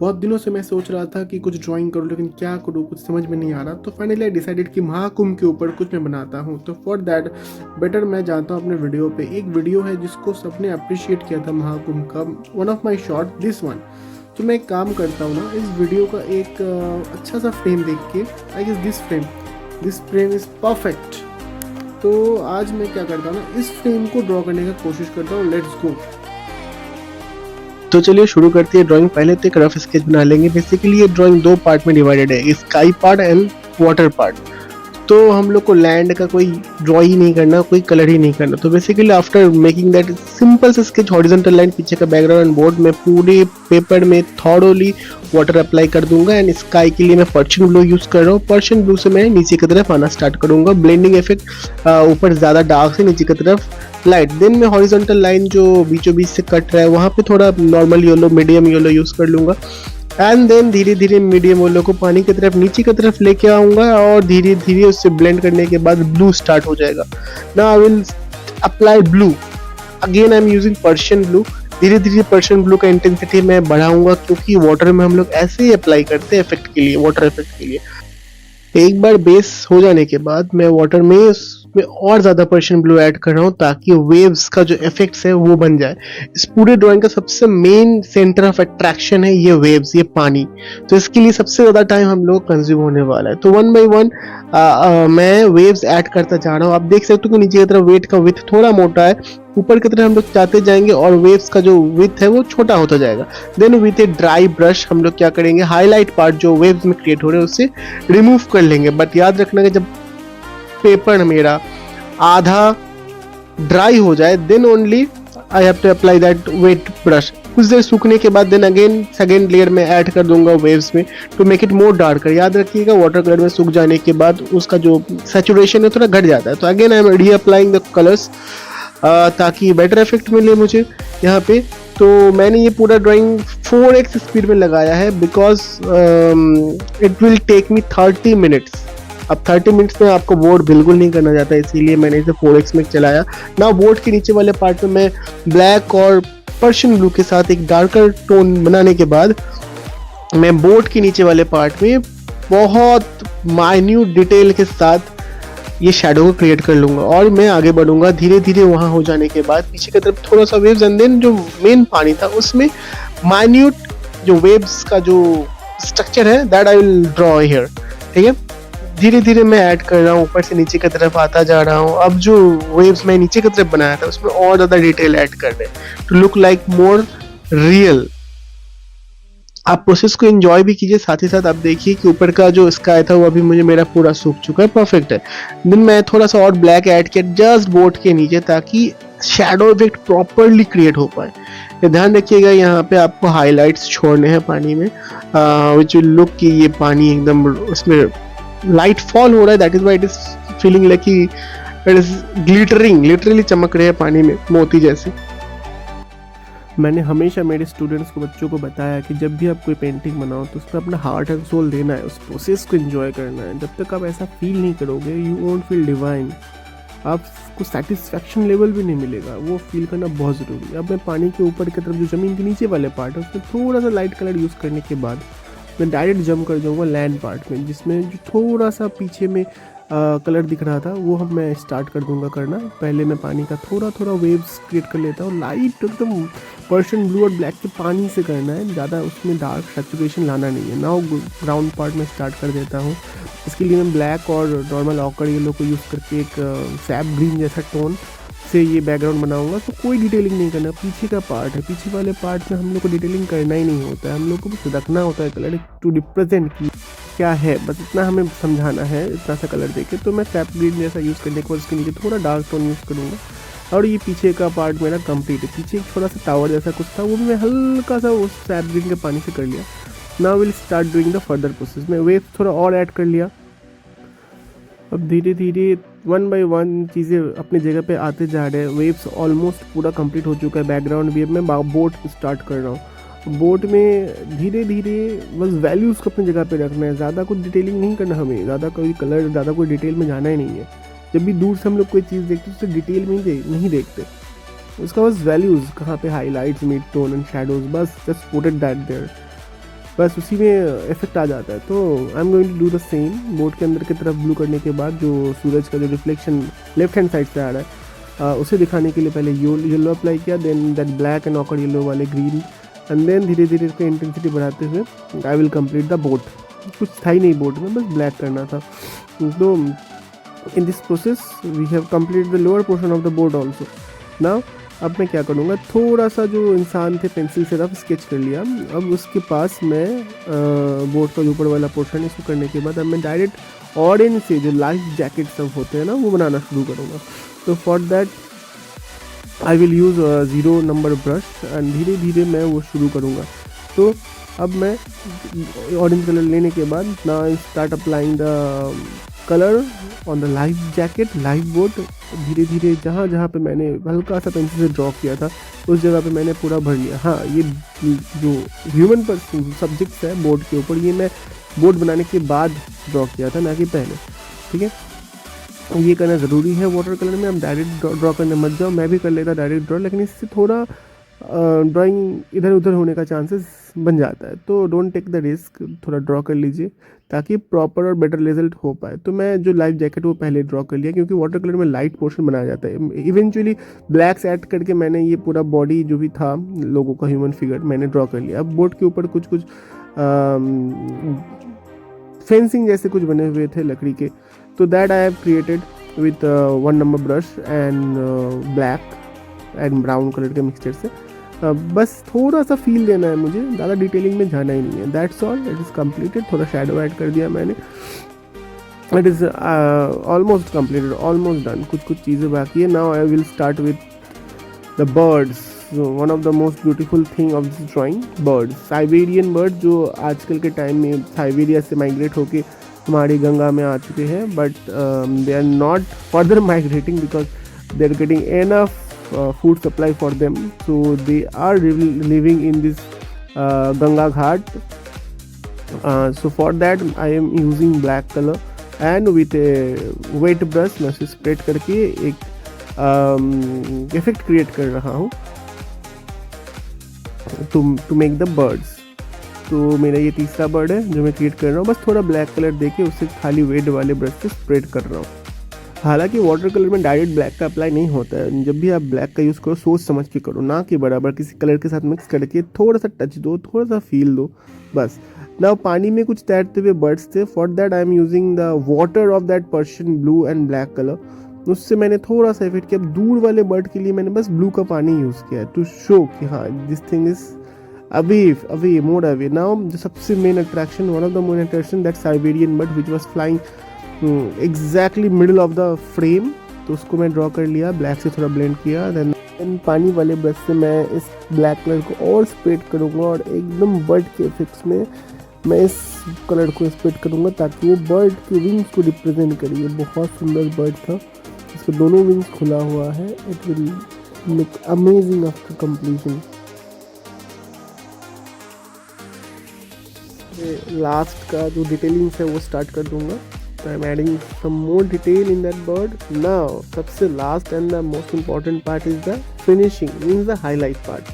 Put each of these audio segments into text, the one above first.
बहुत दिनों से मैं सोच रहा था कि कुछ ड्राइंग करूं, लेकिन क्या करूं कुछ समझ में नहीं आ रहा। तो फाइनली आई डिसाइडेड कि महाकुंभ के ऊपर कुछ मैं बनाता हूं। तो फॉर दैट बेटर मैं जानता हूं अपने वीडियो पे एक वीडियो है जिसको सबने अप्रिशिएट किया था महाकुंभ का, one of my shot this one. तो मैं एक काम करता हूँ ना, इस वीडियो का एक अच्छा सा फ्रेम देख के, I guess this frame is perfect. तो आज मैं क्या करता हूँ ना, इस फ्रेम को ड्रॉ करने का कोशिश करता हूँ। Let's go. तो चलिए शुरू करते हैं ड्राइंग। पहले तो एक रफ स्केच बना लेंगे। बेसिकली ये ड्राइंग दो पार्ट में डिवाइडेड है, sky part and water part. तो हम लोग को लैंड का कोई ड्रॉ ही नहीं करना, कोई कलर ही नहीं करना। तो basically after making that simple से स्केच हॉरिजॉन्टल लाइन, पीछे का बैकग्राउंड एंड बोर्ड, मैं पूरे पेपर में थॉरोली वाटर अप्लाई कर दूंगा। एंड स्काई के लिए मैं पर्शियन ब्लू यूज कर रहा हूँ। पर्शियन ब्लू से मैं नीचे की तरफ आना स्टार्ट करूंगा। ब्लेंडिंग इफेक्ट ऊपर ज्यादा डार्क से नीचे की तरफ लाइट। देन मैं हॉरिजॉन्टल लाइन जो बीचों बीच से कट रहा है वहां पे थोड़ा normal yellow, medium yellow use कर लूंगा। एंड देन धीरे धीरे मीडियम येलो को पानी की तरफ, नीचे की तरफ लेके आऊंगा और धीरे धीरे उससे ब्लेंड करने के बाद ब्लू स्टार्ट हो जाएगा। Now I will apply blue again. I am using Persian blue. धीरे धीरे पर्शियन ब्लू का इंटेंसिटी मैं बढ़ाऊंगा, क्योंकि वाटर में हम लोग ऐसे ही अप्लाई करते हैं इफेक्ट के लिए, वाटर इफेक्ट के लिए। एक बार बेस हो जाने के बाद मैं वाटर में उसमें और ज़्यादा पर्शियन ब्लू ऐड कर रहा हूँ, ताकि वेव्स का जो इफेक्ट्स है वो बन जाए। इस पूरे ड्राइंग का सबसे मेन सेंटर ऑफ अट्रैक्शन है ये वेव्स, ये पानी। तो इसके लिए सबसे ज़्यादा टाइम हम लोग कंज्यूम होने वाला है। तो वन बाई वन मैं वेव्स ऐड करता जा रहा हूँ। आप देख सकते हो कि नीचे की तरफ वेट का विथ थोड़ा मोटा है, ऊपर की तरफ हम लोग जाते जाएंगे और वेव्स का जो विथ है वो छोटा होता जाएगा। Then with a dry brush हम लोग क्या करेंगे, हाईलाइट पार्ट जो वेव्स में क्रिएट हो रहे हैं उससे रिमूव कर लेंगे। बट याद रखना कि जब पेपर मेरा आधा ड्राई हो जाए, then only I have to apply that wet brush. कुछ देर सूखने के बाद देन अगेन सेकेंड लेयर में ऐड कर दूंगा वेव्स में, to make it more darker. याद रखिएगा वाटर कलर में सूख जाने के बाद उसका जो सैचुरेशन है थोड़ा घट जाता है। तो अगेन आई एम री अप्लाइंग द कलर्स ताकि बेटर इफेक्ट मिले मुझे यहाँ पे। तो मैंने ये पूरा ड्राइंग 4x स्पीड में लगाया है, because it will take me 30 minutes. अब 30 मिनट्स में आपको बोर्ड बिल्कुल नहीं करना चाहता, इसीलिए मैंने इसे 4x में चलाया ना। बोर्ड के नीचे वाले पार्ट में मैं ब्लैक और पर्शियन ब्लू के साथ एक डार्कर टोन बनाने के बाद मैं बोर्ड के नीचे वाले पार्ट में बहुत माइन्यूट डिटेल के साथ ये शैडो को क्रिएट कर लूंगा और मैं आगे बढ़ूंगा धीरे धीरे। वहां हो जाने के बाद पीछे की तरफ थोड़ा सा वेव्स एंड देन जो मेन पानी था उसमें माइन्यूट जो वेव्स का जो स्ट्रक्चर है that I will draw here. ठीक है, धीरे धीरे मैं ऐड कर रहा हूँ, ऊपर से नीचे की तरफ आता जा रहा हूँ। अब जो वेव्स मैं नीचे की तरफ बनाया था उसमें और ज्यादा डिटेल ऐड कर रहे हैं to look like more real. आप प्रोसेस को एंजॉय भी कीजिए, साथ ही साथ आप देखिए कि ऊपर का जो स्काई था वो अभी मुझे मेरा पूरा सूख चुका है, परफेक्ट है। देन मैं थोड़ा सा और ब्लैक ऐड किया जस्ट बोर्ड के नीचे, ताकि शैडो इफेक्ट प्रॉपरली क्रिएट हो पाए। ये ध्यान रखिएगा, यहाँ पे आपको हाईलाइट्स छोड़ने हैं पानी में, विच विल लुक कि ये पानी एकदम उसमें लाइट फॉल हो रहा है। That is why it is feeling like it is glittering, literally चमक रहे हैं पानी में मोती जैसे। मैंने हमेशा मेरे स्टूडेंट्स को, बच्चों को बताया कि जब भी आप कोई पेंटिंग बनाओ तो उसमें अपना हार्ट एंड सोल देना है, उस प्रोसेस को एंजॉय करना है। जब तक आप ऐसा फील नहीं करोगे, यू वोंट फील डिवाइन, आपको सेटिस्फैक्शन लेवल भी नहीं मिलेगा। वो फील करना बहुत ज़रूरी है। अब मैं पानी के ऊपर की तरफ जो ज़मीन के नीचे वाले पार्ट है उसमें थोड़ा सा लाइट कलर यूज़ करने के बाद मैं डायरेक्ट जंप कर जाऊँगा लैंड पार्ट में, जिसमें जो थोड़ा सा पीछे में कलर दिख रहा था वो हम मैं स्टार्ट कर दूंगा करना। पहले मैं पानी का थोड़ा थोड़ा वेव्स क्रिएट कर लेता हूँ, लाइट एकदम पर्शियन ब्लू और ब्लैक के पानी से करना है, ज़्यादा उसमें डार्क सैचुरेशन लाना नहीं है। नाउ ग्राउंड पार्ट में स्टार्ट कर देता हूँ। इसके लिए मैं ब्लैक और नॉर्मल ऑकर येलो को यूज़ करके एक सैप ग्रीन जैसा टोन से ये बैकग्राउंड बनाऊंगा। तो कोई डिटेलिंग नहीं करना। पीछे का पार्ट है, पीछे वाले पार्ट में हम लोग को डिटेलिंग करना ही नहीं होता है, हम लोग को बस रखना होता है कलर टू रिप्रेजेंट की क्या है, बस इतना हमें समझाना है, इतना सा कलर देके। तो मैं सैप ग्रीन जैसा यूज़ करने के बाद उसके नीचे थोड़ा डार्क टोन यूज़ करूँगा। और ये पीछे का पार्ट मेरा कंप्लीट है। पीछे एक थोड़ा सा टावर जैसा कुछ था, वो भी मैं हल्का सा उस सैप ग्रीन के पानी से कर लिया। Now will start doing the further process. मैं वेव थोड़ा और ऐड कर लिया। अब धीरे धीरे वन बाय वन चीज़ें अपनी जगह पे आते जा रहे हैं। वेव्स ऑलमोस्ट पूरा कंप्लीट हो चुका है, बैकग्राउंड भी। अब मैं बोट स्टार्ट कर रहा हूँ। बोट में धीरे धीरे बस वैल्यूज़ को अपनी जगह पे रखना है, ज़्यादा कुछ डिटेलिंग नहीं करना हमें, ज़्यादा कोई कलर, ज़्यादा कोई डिटेल में जाना ही नहीं है। जब भी दूर से हम लोग कोई चीज़ देखते हैं उससे डिटेल में नहीं देखते, उसका बस वैल्यूज़ कहाँ पे highlights, mid tone and shadows, बस just put it that there. बस उसी में इफेक्ट आ जाता है। तो I am going to do the same. Board के अंदर की तरफ ब्लू करने के बाद जो सूरज का जो रिफ्लेक्शन लेफ्ट हैंड साइड से आ रहा है उसे दिखाने के लिए पहले येलो अप्लाई किया, then that black and ochre yellow वाले ग्रीन, एंड देन धीरे धीरे इसका इंटेंसिटी बढ़ाते हुए I will complete the board. कुछ था ही नहीं बोर्ड में, बस ब्लैक करना था। तो in this process we have complete the lower portion of the board also. Now अब मैं क्या करूँगा, थोड़ा सा जो इंसान थे पेंसिल से रफ स्केच कर लिया। अब उसके पास मैं बोर्ड का ऊपर वाला पोर्शन इसको करने के बाद अब मैं डायरेक्ट ऑरेंज से जो लाइफ जैकेट सब होते हैं ना वो बनाना शुरू करूँगा। तो for that I will use 0 number brush and धीरे धीरे मैं वो शुरू करूँगा। तो अब मैं ऑरेंज कलर लेने के बाद ना I start applying the colour on the life jacket, life board. धीरे धीरे जहाँ जहाँ पे मैंने हल्का सा पेंसिल से ड्रॉ किया था उस जगह पे मैंने पूरा भर लिया। हाँ, ये जो ह्यूमन पर सब्जेक्ट्स है बोर्ड के ऊपर, ये मैं बोर्ड बनाने के बाद ड्रॉ किया था, ना कि पहले। ठीक है, ये करना ज़रूरी है वाटर कलर में। अब डायरेक्ट ड्रॉ करने मत जाओ, मैं भी कर लेता डायरेक्ट ड्रॉ, लेकिन इससे थोड़ा ड्राइंग इधर उधर होने का चांसेस बन जाता है। तो डोंट टेक द रिस्क, थोड़ा ड्रॉ कर लीजिए ताकि प्रॉपर और बेटर रिजल्ट हो पाए। तो मैं जो लाइफ जैकेट वो पहले ड्रॉ कर लिया, क्योंकि वाटर कलर में लाइट पोर्शन बनाया जाता है। इवेंचुअली ब्लैक्स ऐड करके मैंने ये पूरा बॉडी जो भी था लोगों का ह्यूमन फिगर मैंने ड्रॉ कर लिया। अब बोर्ड के ऊपर कुछ कुछ फेंसिंग जैसे कुछ बने हुए थे लकड़ी के, तो that I have created with 1 number brush and black and brown colour के मिक्सचर से। बस थोड़ा सा फील देना है मुझे, ज़्यादा डिटेलिंग में जाना ही नहीं है। That's all, it is completed. थोड़ा शेडो ऐड कर दिया मैंने, it is almost completed, almost done. कुछ कुछ चीज़ें बाकी है। Now I will start with the birds. One of the most beautiful thing of this drawing, birds, Siberian bird जो आजकल के टाइम में साइबेरिया से माइग्रेट होके हमारी गंगा में आ चुके हैं, but they are not further migrating because they are getting enough food supply for them, so they are living in this Ganga Ghat. So for that I am using black color and with a wet brush मैं उसे spread करके एक effect create कर रहा हूँ to make the birds। तो मेरा ये तीसरा बर्ड है जो मैं क्रिएट कर रहा हूँ। बस थोड़ा ब्लैक कलर देके उससे खाली वेट वाले ब्रश से स्प्रेड कर रहा हूँ। हालांकि वाटर कलर में डायरेक्ट ब्लैक का अप्लाई नहीं होता है। जब भी आप ब्लैक का यूज़ करो सोच समझ के करो, ना कि बराबर किसी कलर के साथ मिक्स करके थोड़ा सा टच दो, थोड़ा सा फील दो, बस। ना पानी में कुछ तैरते हुए बर्ड्स थे, for that I am using the water of that Persian blue and black colour. उससे मैंने थोड़ा सा इफेक्ट किया। दूर वाले बर्ड के लिए मैंने बस ब्लू का पानी यूज़ किया टू शो कि हाँ this thing is away more away. Now जो सबसे main attraction, one of the main attraction, that Siberian bird which was flying exactly middle of the frame. तो उसको मैं ड्रॉ कर लिया, ब्लैक से थोड़ा ब्लेंड किया। देन पानी वाले ब्रश से मैं इस ब्लैक कलर को और स्प्रेड करूँगा और एकदम बर्ड के इफेक्ट्स में मैं इस कलर को स्प्रेड करूँगा ताकि वो बर्ड के विंग्स को रिप्रेजेंट करिए। बहुत सुंदर बर्ड था, इसके दोनों विंग्स खुला हुआ है। It will look amazing after completion. Last का जो डिटेलिंग्स है वो स्टार्ट कर दूंगा। I'm adding some more detail in that bird. Now, सबसे last and the most important part is the finishing, means the highlight part.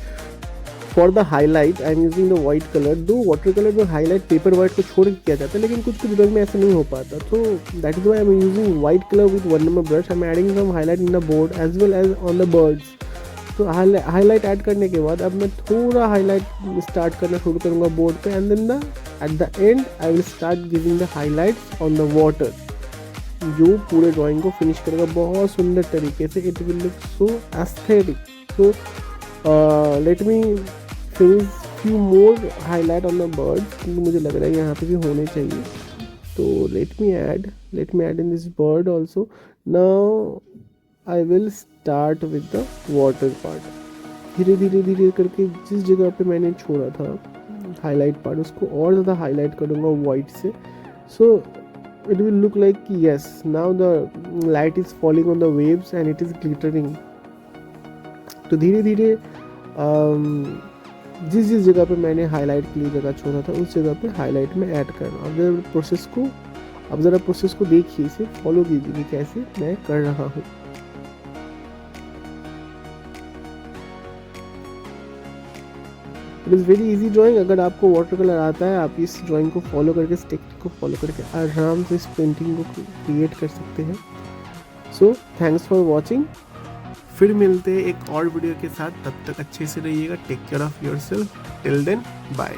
For the highlight, I'm using the white color. दो watercolor में highlight paper white को छोड़ के किया जाता है, लेकिन कुछ कुछ रंग में ऐसा नहीं हो पाता। तो that is why I'm using white color with 1 number brush. I'm adding some highlight in the board as well as on the birds. तो हाईलाइट ऐड करने के बाद अब मैं थोड़ा हाईलाइट स्टार्ट करना शुरू करूँगा बोर्ड पे, and then at the end I will start giving the highlights on the water, जो पूरे ड्राइंग को फिनिश करेगा बहुत सुंदर तरीके से। It will look so aesthetic. So let me finish few more highlight on the bird, क्योंकि मुझे लग रहा है यहाँ पे भी होने चाहिए। तो let me add in this bird also. Now I will start with the water part. धीरे धीरे करके जिस जगह पे मैंने छोड़ा था हाईलाइट पार्ट, उसको और ज़्यादा हाईलाइट करूँगा वाइट से। So it will look like कि yes now the light is falling on the waves and it is glittering. तो धीरे धीरे जिस जगह पे मैंने हाईलाइट के लिए जगह छोड़ा था उस जगह पे हाईलाइट में ऐड कर रहा हूँ। अब ज़रा प्रोसेस को देखिए, इसे फॉलो कीजिए कि कैसे मैं कर रहा हूँ। It is very easy drawing. अगर आपको वाटर कलर आता है, आप इस ड्राइंग को फॉलो करके, इस टेक्निक को फॉलो करके आराम से इस पेंटिंग को क्रिएट कर सकते हैं। So thanks for watching. फिर मिलते हैं एक और वीडियो के साथ, तब तक अच्छे से रहिएगा। Take care of yourself. Till then bye.